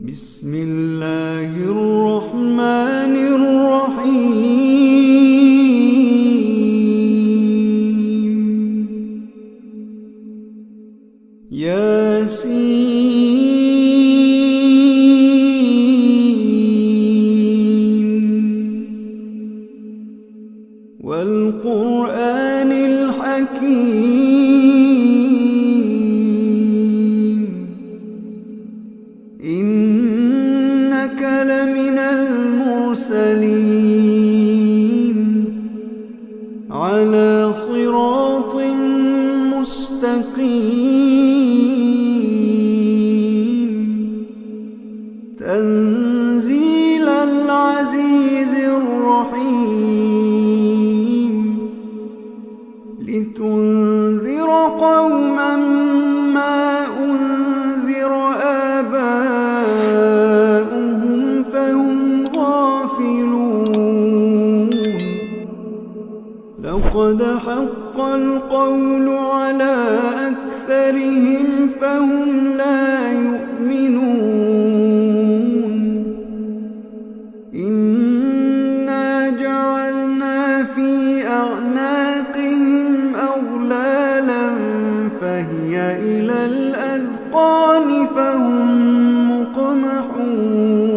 بسم الله الرحمن الرحيم. والقرآن الحكيم إنك لمن المرسلين على صراط مستقيم تنزيل العزيز الرحيم لتنذر قوما ما أنذر آباؤهم فهم غافلون لقد حق القول على أكثرهم فهم لا يؤمنون إنا جعلنا في أعناقهم أغلالا فهي إلى الأذقان فهم مقمحون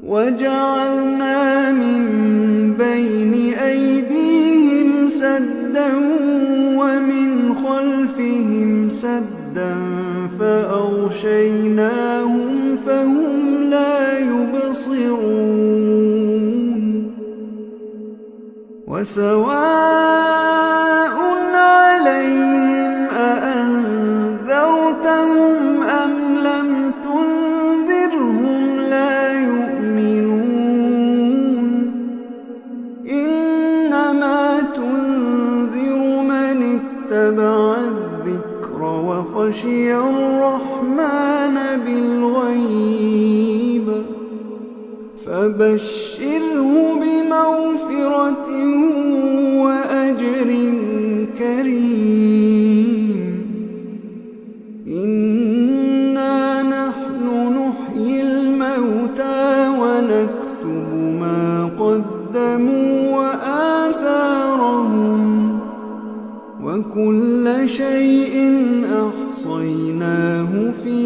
وجعلنا من بين أيديهم سدا ومن خلفهم سدا فأغشيناهم فهم لا يبصرون وسواء عليهم أأنذرتهم أم لم تنذرهم لا يؤمنون إنما تنذر من اتبع الذكر وخشي الرحمن بالغيب فبشره بمغفرة وأجر كريم إنا نحن نحيي الموتى ونكتب ما قدموا وآثارهم وكل شيء أحصيناه في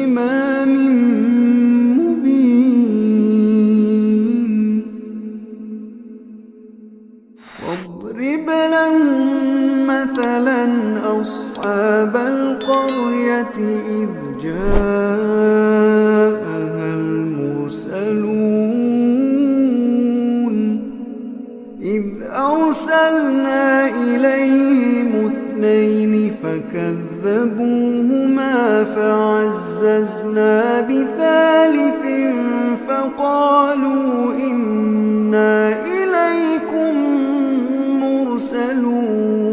إمام مبين واضرب لهم مثلا أصحاب القرية إذ جاءها المرسلون إذ أرسلنا إليهم اثنين فكذبوهما فعززنا بثالث فقالوا إنا إليكم مرسلون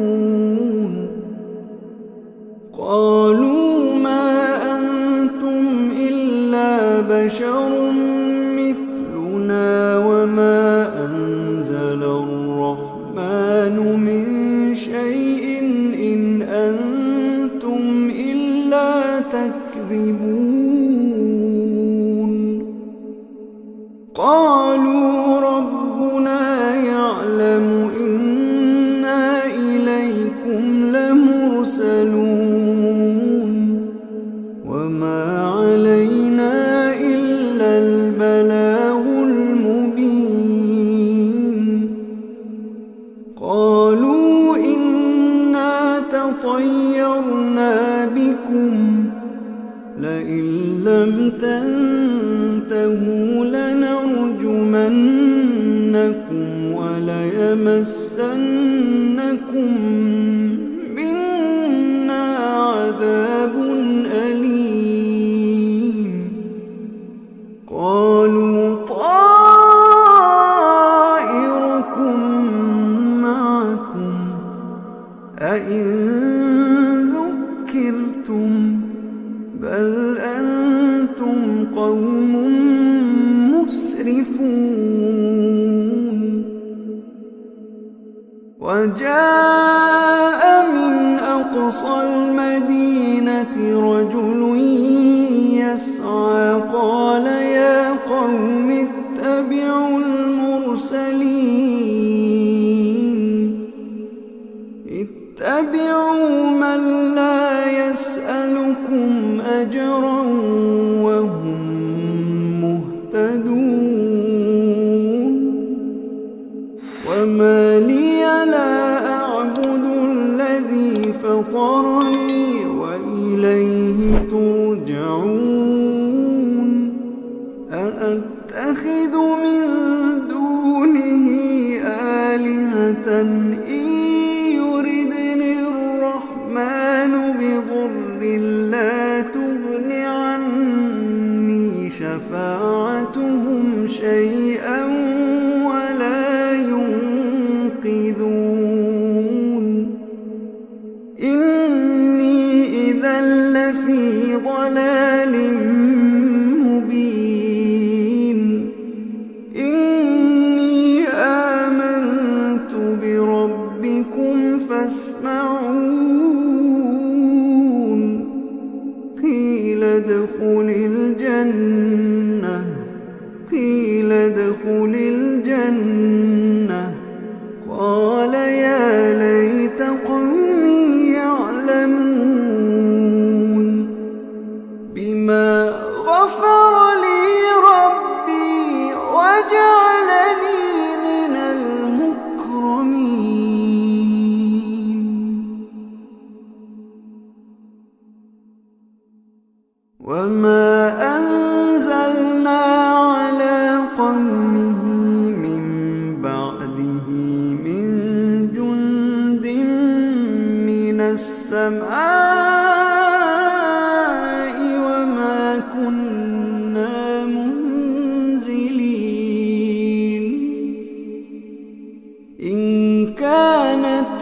قالوا ما أنتم إلا بشر مثلنا وما أنزل الرحمن من شيء إن أنتم إلا تكذبون قالوا ربنا يعلم إنا إليكم لمرسلون وما علينا إلا البلاغ المبين قالوا إنا تطيرنا بكم لئن لم تنتهوا لنرجمنكم وليمسنكم منا عذاب أليم قالوا طائركم معكم أئن ذكرتم بل أنتم قوم مسرفون وجاء من أقصى المدينة رجل يسعى قال يا قوم اتبعوا المرسلين اتبعوا من لا يسألكم أجرا وهم مهتدون وما لي لا أعبد الذي فطرني وإليه ترجعون أأتخذ من دونه آلهة إن يردني الرحمن بضر لا تغن عني شفاعتهم شيئا ولا ينقذون إني إذا لفي ضلال مبين إني آمنت بربكم فاسمعون قيل ادخل الجنة قال يا ليت قومي يعلمون بما غفر لي ربي وجعلني من المكرمين وما أنزلنا على قومه من بعده من جند من السماء وما كنا منزلين إن كانت